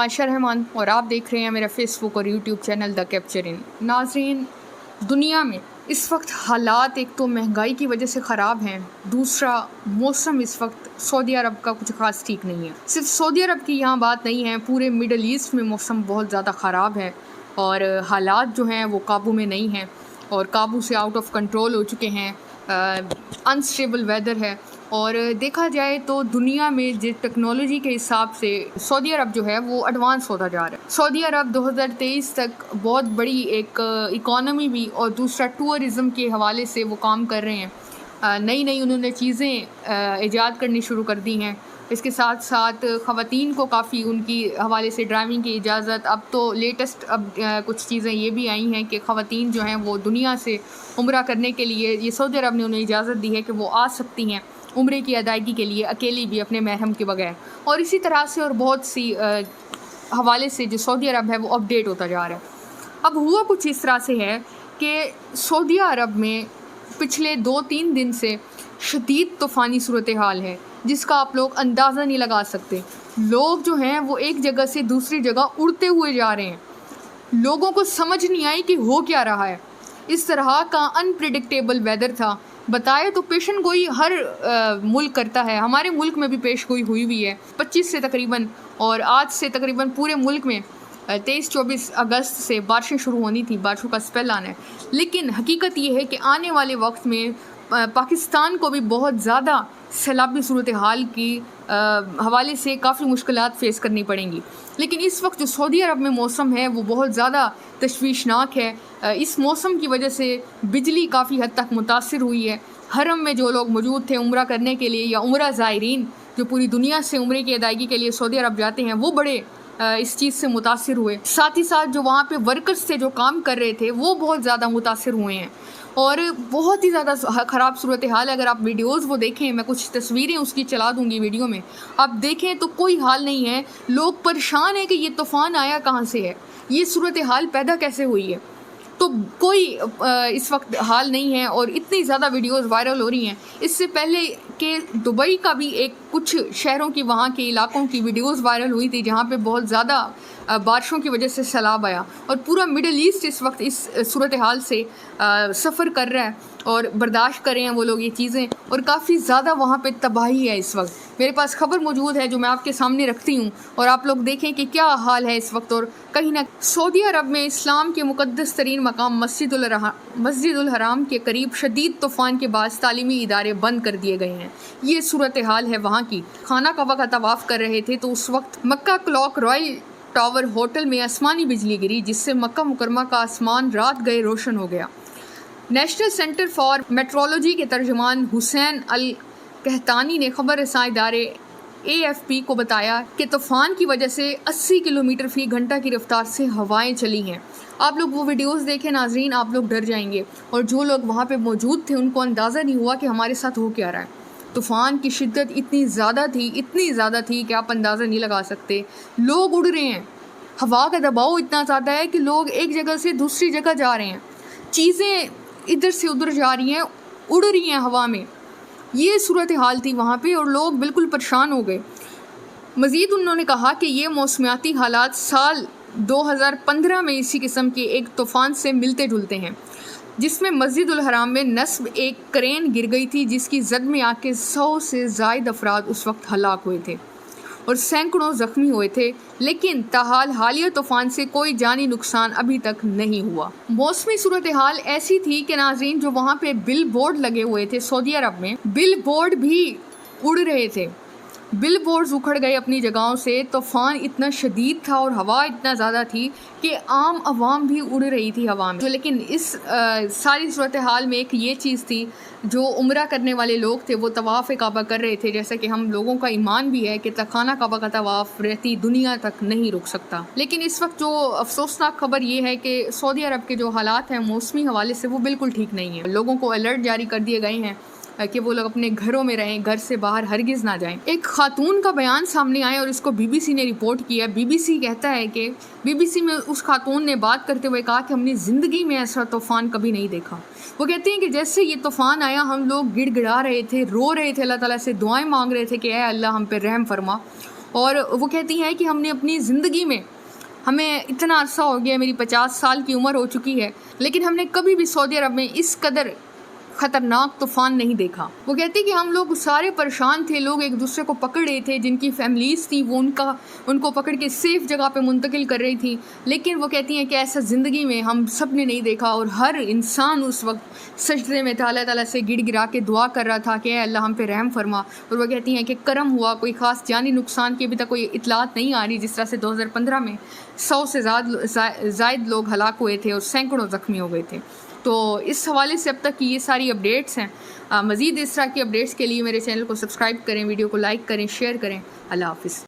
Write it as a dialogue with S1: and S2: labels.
S1: عائشہ رحمان اور آپ دیکھ رہے ہیں میرا فیس بک اور یوٹیوب چینل دا کیپچرن۔ ناظرین، دنیا میں اس وقت حالات ایک تو مہنگائی کی وجہ سے خراب ہیں، دوسرا موسم اس وقت سعودی عرب کا کچھ خاص ٹھیک نہیں ہے۔ صرف سعودی عرب کی یہاں بات نہیں ہے، پورے مڈل ایسٹ میں موسم بہت زیادہ خراب ہے اور حالات جو ہیں وہ قابو میں نہیں ہیں اور قابو سے آؤٹ آف کنٹرول ہو چکے ہیں۔ انسٹیبل ویدر ہے اور دیکھا جائے تو دنیا میں جس ٹیکنالوجی کے حساب سے سعودی عرب جو ہے وہ ایڈوانس ہوتا جا رہا ہے۔ سعودی عرب 2023 تک بہت بڑی ایک اکانومی بھی اور دوسرا ٹورزم کے حوالے سے وہ کام کر رہے ہیں۔ نئی انہوں نے چیزیں ایجاد کرنی شروع کر دی ہیں۔ اس کے ساتھ ساتھ خواتین کو کافی ان کی حوالے سے ڈرائیونگ کی اجازت، اب تو لیٹسٹ کچھ چیزیں یہ بھی آئی ہیں کہ خواتین جو ہیں وہ دنیا سے عمرہ کرنے کے لیے یہ سعودی عرب نے انہیں اجازت دی ہے کہ وہ آ سکتی ہیں عمرے کی ادائیگی کے لیے اکیلی بھی اپنے محرم کے بغیر، اور اسی طرح سے اور بہت سی حوالے سے جو سعودی عرب ہے وہ اپڈیٹ ہوتا جا رہا ہے۔ اب ہوا کچھ اس طرح سے ہے کہ سعودی عرب میں پچھلے 2-3 دن سے شدید طوفانی صورتحال ہے جس کا آپ لوگ اندازہ نہیں لگا سکتے۔ لوگ جو ہیں وہ ایک جگہ سے دوسری جگہ اڑتے ہوئے جا رہے ہیں، لوگوں کو سمجھ نہیں آئی کہ ہو کیا رہا ہے۔ اس طرح کا انپریڈکٹیبل ویدر تھا۔ بتائے تو پیشن گوئی ہر ملک کرتا ہے، ہمارے ملک میں بھی پیش گوئی ہوئی ہے 25 سے تقریباً، اور آج سے تقریباً پورے ملک میں 23-24 اگست سے بارشیں شروع ہونی تھی، بارشوں کا اسپیل آنا ہے۔ لیکن حقیقت یہ ہے کہ آنے والے وقت میں پاکستان کو بھی بہت زیادہ سیلابی صورتحال کی حوالے سے کافی مشکلات فیس کرنی پڑیں گی۔ لیکن اس وقت جو سعودی عرب میں موسم ہے وہ بہت زیادہ تشویشناک ہے۔ اس موسم کی وجہ سے بجلی کافی حد تک متاثر ہوئی ہے۔ حرم میں جو لوگ موجود تھے عمرہ کرنے کے لیے یا عمرہ زائرین جو پوری دنیا سے عمرے کی ادائیگی کے لیے سعودی عرب جاتے ہیں وہ بڑے اس چیز سے متاثر ہوئے۔ ساتھ ہی ساتھ جو وہاں پہ ورکرز تھے جو کام کر رہے تھے وہ بہت زیادہ متاثر ہوئے ہیں اور بہت ہی زیادہ خراب صورتحال ہے۔ اگر آپ ویڈیوز وہ دیکھیں، میں کچھ تصویریں اس کی چلا دوں گی ویڈیو میں، آپ دیکھیں تو کوئی حال نہیں ہے۔ لوگ پریشان ہیں کہ یہ طوفان آیا کہاں سے ہے، یہ صورتحال پیدا کیسے ہوئی ہے، تو کوئی اس وقت حال نہیں ہے اور اتنی زیادہ ویڈیوز وائرل ہو رہی ہیں۔ اس سے پہلے کہ دبئی کا بھی ایک کچھ شہروں کی وہاں کے علاقوں کی ویڈیوز وائرل ہوئی تھی جہاں پہ بہت زیادہ بارشوں کی وجہ سے سیلاب آیا، اور پورا مڈل ایسٹ اس وقت اس صورتحال سے سفر کر رہا ہے اور برداشت کر رہے ہیں وہ لوگ یہ چیزیں، اور کافی زیادہ وہاں پہ تباہی ہے۔ اس وقت میرے پاس خبر موجود ہے جو میں آپ کے سامنے رکھتی ہوں اور آپ لوگ دیکھیں کہ کیا حال ہے اس وقت۔ اور کہیں نہ سعودی عرب میں اسلام کے مقدس ترین مقام مسجد الحرام کے قریب شدید طوفان کے باعث تعلیمی ادارے بند کر دیے گئے ہیں۔ یہ صورتحال ہے وہاں کی۔ خانہ کعبہ کا طواف کر رہے تھے تو اس وقت مکہ کلاک رائل ٹاور ہوٹل میں آسمانی بجلی گری جس سے مکہ مکرمہ کا آسمان رات گئے روشن ہو گیا۔ نیشنل سینٹر فار میٹرولوجی کے ترجمان حسین القحطانی نے خبر رساں ادارے AFP کو بتایا کہ طوفان کی وجہ سے 80 کلومیٹر فی گھنٹہ کی رفتار سے ہوائیں چلی ہیں۔ آپ لوگ وہ ویڈیوز دیکھیں ناظرین، آپ لوگ ڈر جائیں گے، اور جو لوگ وہاں پہ موجود تھے ان کو اندازہ نہیں ہوا کہ ہمارے ساتھ ہو کیا رہا ہے۔ طوفان کی شدت اتنی زیادہ تھی کہ آپ اندازہ نہیں لگا سکتے۔ لوگ اڑ رہے ہیں، ہوا کا دباؤ اتنا زیادہ ہے کہ لوگ ایک جگہ سے دوسری جگہ جا رہے ہیں، چیزیں ادھر سے ادھر جا رہی ہیں، اڑ رہی ہیں ہوا میں۔ یہ صورتحال تھی وہاں پہ اور لوگ بالکل پریشان ہو گئے۔ مزید انہوں نے کہا کہ یہ موسمیاتی حالات سال 2015 میں اسی قسم کے ایک طوفان سے ملتے جلتے ہیں جس میں مسجد الحرام میں نصب ایک کرین گر گئی تھی جس کی زد میں آ کے 100 سے زائد افراد اس وقت ہلاک ہوئے تھے اور سینکڑوں زخمی ہوئے تھے، لیکن تاحال حالیہ طوفان سے کوئی جانی نقصان ابھی تک نہیں ہوا۔ موسمی صورتحال ایسی تھی کہ ناظرین جو وہاں پہ بل بورڈ لگے ہوئے تھے سعودی عرب میں، بل بورڈ بھی اڑ رہے تھے، بل بورڈز اکھڑ گئے اپنی جگہوں سے۔ طوفان اتنا شدید تھا اور ہوا اتنا زیادہ تھی کہ عام عوام بھی اڑ رہی تھی ہوا میں۔ لیکن اس ساری صورتحال میں ایک یہ چیز تھی، جو عمرہ کرنے والے لوگ تھے وہ طواف کعبہ کر رہے تھے، جیسا کہ ہم لوگوں کا ایمان بھی ہے کہ خانہ کعبہ کا طواف رہتی دنیا تک نہیں رک سکتا۔ لیکن اس وقت جو افسوسناک خبر یہ ہے کہ سعودی عرب کے جو حالات ہیں موسمی حوالے سے وہ بالکل ٹھیک نہیں ہیں۔ لوگوں کو الرٹ جاری کر دیے گئے ہیں کہ وہ لوگ اپنے گھروں میں رہیں، گھر سے باہر ہرگز نہ جائیں۔ ایک خاتون کا بیان سامنے آیا اور اس کو BBC نے رپورٹ کیا۔ BBC کہتا ہے کہ BBC میں اس خاتون نے بات کرتے ہوئے کہا کہ ہم نے زندگی میں ایسا طوفان کبھی نہیں دیکھا۔ وہ کہتے ہیں کہ جیسے یہ طوفان آیا ہم لوگ گڑ گڑا رہے تھے، رو رہے تھے، اللہ تعالیٰ سے دعائیں مانگ رہے تھے کہ اے اللہ ہم پہ رحم فرما، اور وہ کہتی ہیں کہ ہم نے اپنی زندگی میں ہمیں اتنا عرصہ ہو گیا، میری 50 سال کی عمر ہو چکی ہے، لیکن ہم نے کبھی بھی سعودی عرب میں اس قدر خطرناک طوفان نہیں دیکھا۔ وہ کہتی کہ ہم لوگ سارے پریشان تھے، لوگ ایک دوسرے کو پکڑ رہے تھے، جن کی فیملیز تھیں وہ ان کو پکڑ کے سیف جگہ پہ منتقل کر رہی تھی، لیکن وہ کہتی ہیں کہ ایسا زندگی میں ہم سب نے نہیں دیکھا، اور ہر انسان اس وقت سجدے میں تھا، اللہ تعالیٰ سے گڑ گڑا کے دعا کر رہا تھا کہ اے اللہ ہم پہ رحم فرما۔ اور وہ کہتی ہیں کہ کرم ہوا، کوئی خاص جانی نقصان کی ابھی تک کوئی اطلاعات نہیں آ رہی، جس طرح سے 2015 میں 100 سے زائد لوگ ہلاک ہوئے تھے اور سینکڑوں زخمی ہو گئے تھے۔ تو اس حوالے سے اب تک کی یہ ساری اپڈیٹس ہیں۔ مزید اس طرح کی اپڈیٹس کے لیے میرے چینل کو سبسکرائب کریں، ویڈیو کو لائک کریں، شیئر کریں۔ اللہ حافظ۔